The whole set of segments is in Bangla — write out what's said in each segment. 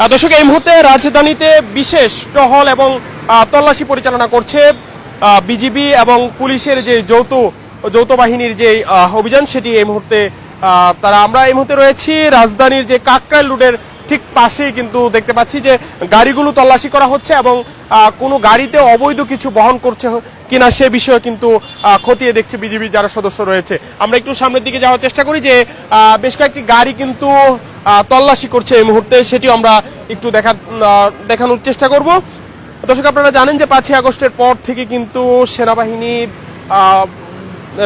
দর্শক, এই মুহূর্তে রাজধানীতে বিশেষ টহল এবং তল্লাশি পরিচালনা করছে বিজিবি এবং পুলিশের যে যৌথ বাহিনীর যে অভিযান, সেটি এই মুহূর্তে আমরা এই মুহূর্তে রয়েছি রাজধানীর যে কাকরাইল রোডের ঠিক পাশেই। কিন্তু দেখতে পাচ্ছি যে গাড়িগুলো তল্লাশি করা হচ্ছে এবং কোনো গাড়িতে অবৈধ কিছু বহন করছে কিনা সে বিষয়ে কিন্তু খতিয়ে দেখছে বিজিবি যারা সদস্য রয়েছে। আমরা একটু সামনের দিকে যাওয়ার চেষ্টা করি যে বেশ কয়েকটি গাড়ি কিন্তু তল্লাশি করছে এই মুহূর্তে, সেটি আমরা একটু দেখানোর চেষ্টা করব। দর্শক, আপনারা জানেন যে 5ই আগস্টের পর থেকে কিন্তু সেনাবাহিনী,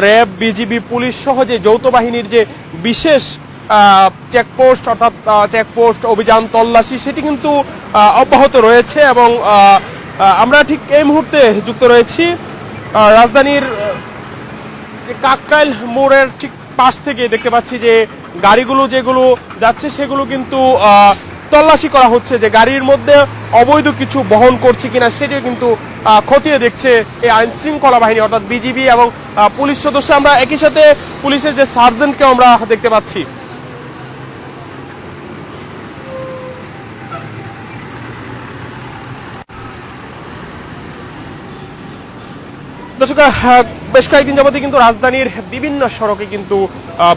র্যাব, বিজিবি, পুলিশ সহ যে যৌথ বাহিনীর যে বিশেষ চেকপোস্ট অর্থাৎ চেকপোস্ট অভিযান তল্লাশি সেটি কিন্তু অব্যাহত রয়েছে। এবং আমরা ঠিক এই মুহূর্তে যুক্ত রয়েছি রাজধানীর কাকরাইল মোড়ের ঠিক পাশ থেকে। দেখতে পাচ্ছি যে গাড়িগুলো যেগুলো যাচ্ছে সেগুলো কিন্তু তল্লাশি করা হচ্ছে, যে গাড়ির মধ্যে অবৈধ কিছু বহন করছে কিনা সেটিও কিন্তু খতিয়ে দেখছে এই আইন শৃঙ্খলা বাহিনী অর্থাৎ বিজিবি এবং পুলিশ সদস্য। আমরা একই সাথে পুলিশের যে সার্জেন্টকে আমরা দেখতে পাচ্ছি। দর্শক, বেশ কয়েকদিন যাবতীয় কিন্তু রাজধানীর বিভিন্ন সড়কে কিন্তু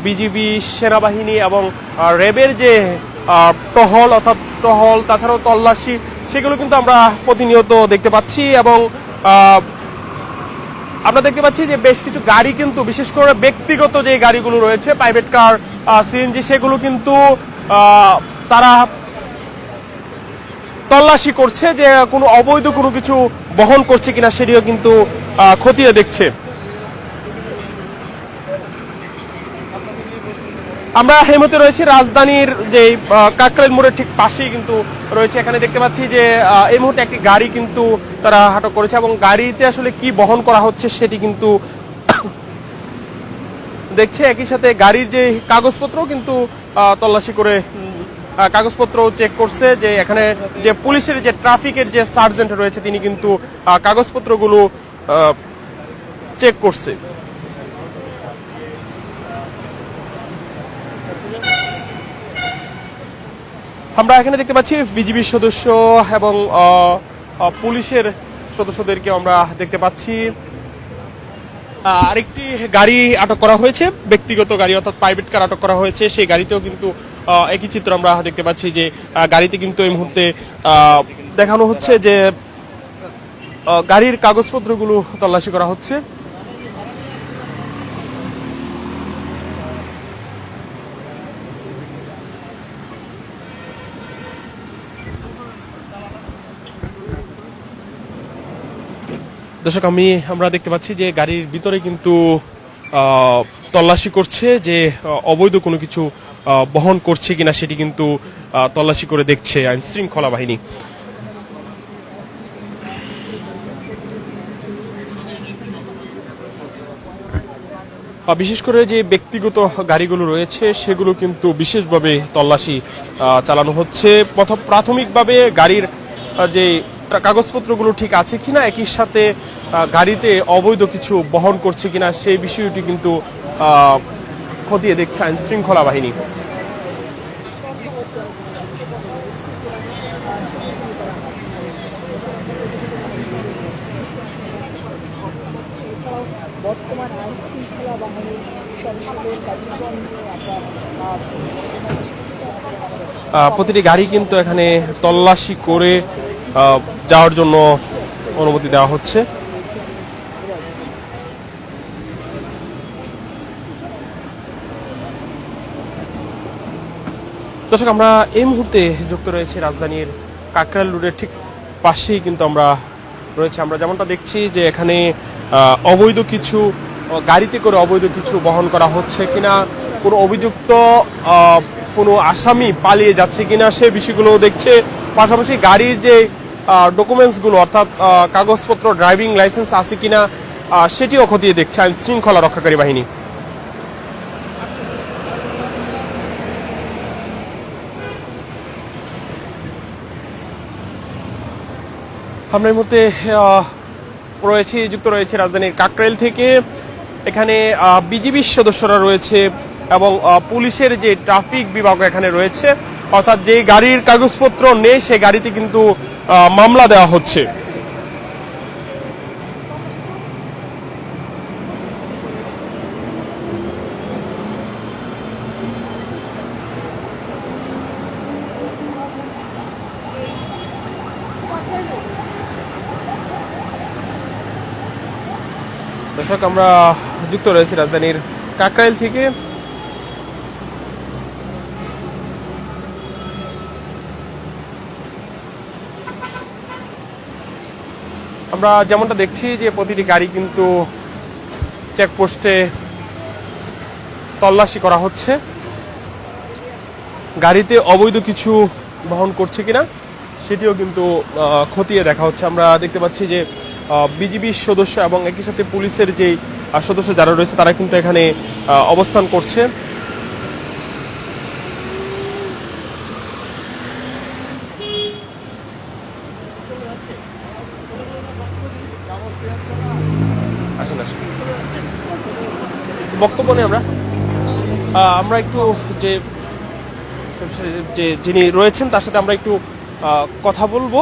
বিজিবি, সেনাবাহিনী এবং র্যাবের যে টহল অর্থাৎ তাছাড়াও তল্লাশি সেগুলো কিন্তু আমরা প্রতিনিয়ত দেখতে পাচ্ছি। এবং আমরা দেখতে পাচ্ছি যে বেশ কিছু গাড়ি কিন্তু, বিশেষ করে ব্যক্তিগত যে গাড়িগুলো রয়েছে প্রাইভেট কার, সিএনজি, সেগুলো কিন্তু তারা তল্লাশি করছে যে কোনো অবৈধ কোনো কিছু বহন করছে কিনা সেটিও কিন্তু খতিয়ে দেখছে। আমরা এই মুহূর্তে রয়েছি রাজধানীর যে কাকরাইল মোড়ের ঠিক পাশেই কিন্তু রয়েছে। এখানে দেখতে পাচ্ছি যে এই মুহূর্তে একটি গাড়ি কিন্তু তারা আটক করেছে এবং গাড়িতে আসলে কি বহন করা হচ্ছে সেটি কিন্তু দেখছে। একই সাথে গাড়ির যে কাগজপত্র কিন্তু তল্লাশি করে কাগজপত্র চেক করছে, যে এখানে যে পুলিশের যে ট্রাফিকের যে সার্জেন্ট রয়েছে তিনি কিন্তু কাগজপত্রগুলো চেক করছে। আমরা এখানে দেখতে পাচ্ছি বিজিবির সদস্য এবং পুলিশের সদস্যদেরকে আমরা দেখতে পাচ্ছি। আরেকটি গাড়ি আটক করা হয়েছে, ব্যক্তিগত গাড়ি অর্থাৎ প্রাইভেট কার আটক করা হয়েছে। সেই গাড়িতেও কিন্তু একই চিত্র আমরা দেখতে পাচ্ছি, যে গাড়িতে কিন্তু এই মুহূর্তে দেখানো হচ্ছে যে গাড়ির কাগজপত্রগুলো তল্লাশি করা হচ্ছে। দর্শক, আমরা দেখতে পাচ্ছি যে গাড়ির ভিতরে কিন্তু তল্লাশি করছে, যে অবৈধ কোনো কিছু বহন করছে কিনা সেটি কিন্তু তল্লাশি করে দেখছে আইন শৃঙ্খলা বাহিনী। বিশেষ করে যে ব্যক্তিগত গাড়িগুলো রয়েছে সেগুলো কিন্তু বিশেষভাবে তল্লাশি চালানো হচ্ছে। প্রাথমিকভাবে গাড়ির যে কাগজপত্রগুলো ঠিক আছে কিনা, একই সাথে গাড়িতে অবৈধ কিছু বহন করছে কিনা সেই বিষয়টি কিন্তু খতিয়ে দেখছে আইন শৃঙ্খলা বাহিনী। প্রতিটি গাড়ি কিন্তু এখানে তল্লাশি করে যাওয়ার জন্য অনুমতি দেওয়া হচ্ছে। দর্শক, আমরা এই মুহূর্তে যুক্ত রয়েছে রাজধানীর কাকরাইল রোডের ঠিক পাশেই কিন্তু আমরা রয়েছে। আমরা যেমনটা দেখছি যে এখানে অবৈধ কিছু গাড়িতে করে অবৈধ কিছু বহন করা হচ্ছে কিনা, কোনো অভিযুক্ত কোনো আসামি পালিয়ে যাচ্ছে কিনা সে বিষয়গুলো দেখছে। পাশাপাশি গাড়ির যে ডকুমেন্টসগুলো অর্থাৎ কাগজপত্র, ড্রাইভিং লাইসেন্স আছে কিনা সেটিও খতিয়ে দেখছে আইন শৃঙ্খলা রক্ষাকারী বাহিনী। আমরা এই মুহূর্তে যুক্ত রয়েছে রাজধানীর কাকরাইল থেকে। এখানে বিজিবির সদস্যরা রয়েছে এবং পুলিশের যে ট্রাফিক বিভাগ এখানে রয়েছে অর্থাৎ যে গাড়ির কাগজপত্র নেই সেই গাড়িতে কিন্তু মামলা দেওয়া হচ্ছে। দর্শক, আমরা যুক্ত রয়েছি রাজধানীর কাকরাইল থেকে। আমরা যেমনটা দেখছি যে প্রতিটি গাড়ি কিন্তু চেকপোস্টে তল্লাশি করা হচ্ছে, গাড়িতে অবৈধ কিছু বহন করছে কিনা সেটিও কিন্তু খতিয়ে দেখা হচ্ছে। আমরা দেখতে পাচ্ছি যে বিজিবির সদস্য এবং একই সাথে পুলিশের যে সদস্য যারা রয়েছে তারা কিন্তু এখানে অবস্থান করছে। বক্তব্য নেই আমরা একটু যে যিনি রয়েছেন তার সাথে আমরা একটু কথা বলবো।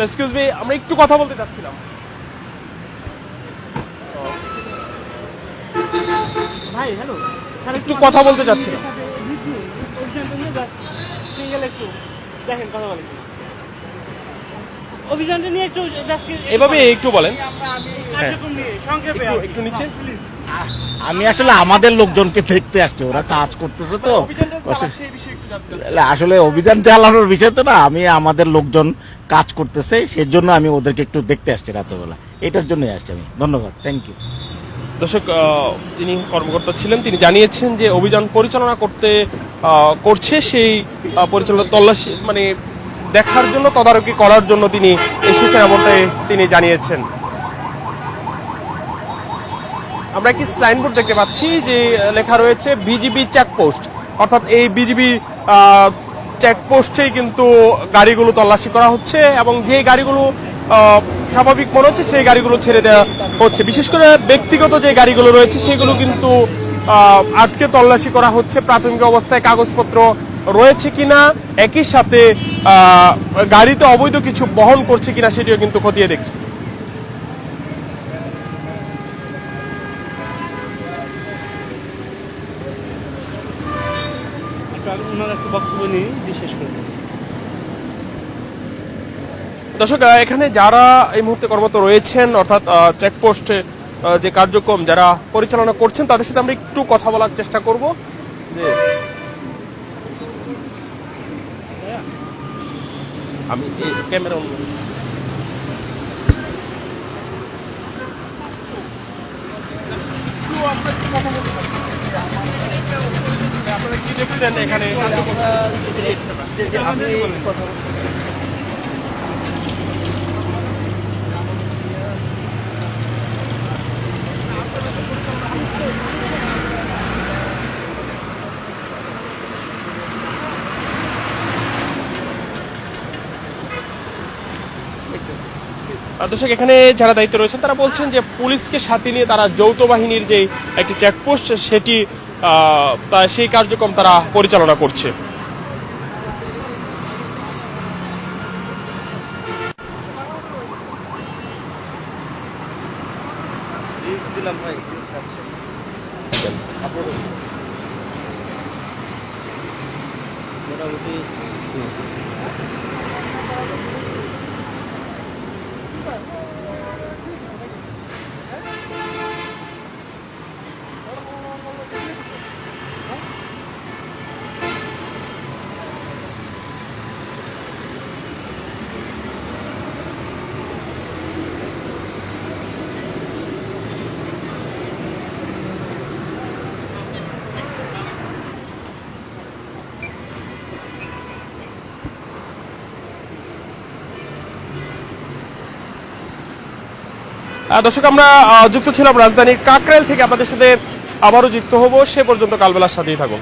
এক্সকিউজ মি, আমরা একটু কথা বলতে চাচ্ছিলাম। ভাই হ্যালো, একটু কথা বলতে চাচ্ছিলাম। অভিযানটা নিয়ে একটু এভাবে একটু বলেন। একটু নিচে। আমি আসলে আমাদের লোকজনকে দেখতে আসছি, ওরা কাজ করতেছে তো আসলে অভিযান চালানোর বিষয় তো না, আমি আমাদের লোকজন কাজ করতেছে সেজন্য আমি ওদেরকে একটু দেখতে আসছি রাতেরবেলা, এটার জন্যই আসছি আমি। ধন্যবাদ, থ্যাংক ইউ। দর্শক, যিনি কর্মকর্তা ছিলেন তিনি জানিয়েছেন যে অভিযান পরিচালনা করছে সেই পরিচালনা তল্লাশি মানে দেখার জন্য, তদারকি করার জন্য তিনি এসেছেন এমনটাই তিনি জানিয়েছেন। আমরা একটি সাইনবোর্ড দেখতে পাচ্ছি যে লেখা রয়েছে বিজিবি চেকপোস্ট, অর্থাৎ এই বিজিবি চেকপোস্টেই কিন্তু গাড়িগুলো তল্লাশি করা হচ্ছে এবং যে গাড়িগুলো স্বাভাবিক মনে হচ্ছে সেই গাড়িগুলো ছেড়ে দেওয়া হচ্ছে। বিশেষ করে ব্যক্তিগত যে গাড়িগুলো রয়েছে সেগুলো কিন্তু আটকে তল্লাশি করা হচ্ছে, প্রাথমিক অবস্থায় কাগজপত্র রয়েছে কিনা, একই সাথে গাড়িতে অবৈধ কিছু বহন করছে কিনা সেটিও কিন্তু খতিয়ে দেখছে। দর্শক, এখানে যারা এই মুহূর্তে কর্মরত রয়েছেন অর্থাৎ চেকপোস্টে যে কার্যক্রম যারা পরিচালনা করছেন তাদের সাথে আমরা একটু কথা বলার চেষ্টা করব। যে আমি ক্যামেরা আপনারা কি দেখছেন এখানে? দর্শক, এখানে যারা দায়িত্ব রয়েছেন তারা বলছেন যে পুলিশকে সাথে নিয়ে তারা যৌথ বাহিনীর যে একটি চেকপোস্ট সেটি সেই কার্যক্রম তারা পরিচালনা করছে। মোটামুটি দর্শক, আমরা যুক্ত ছিলাম রাজধানীর কাকরাইল থেকে, আপনাদের সাথে আবারও যুক্ত হব। সে পর্যন্ত কালবেলার সাথেই থাকুন।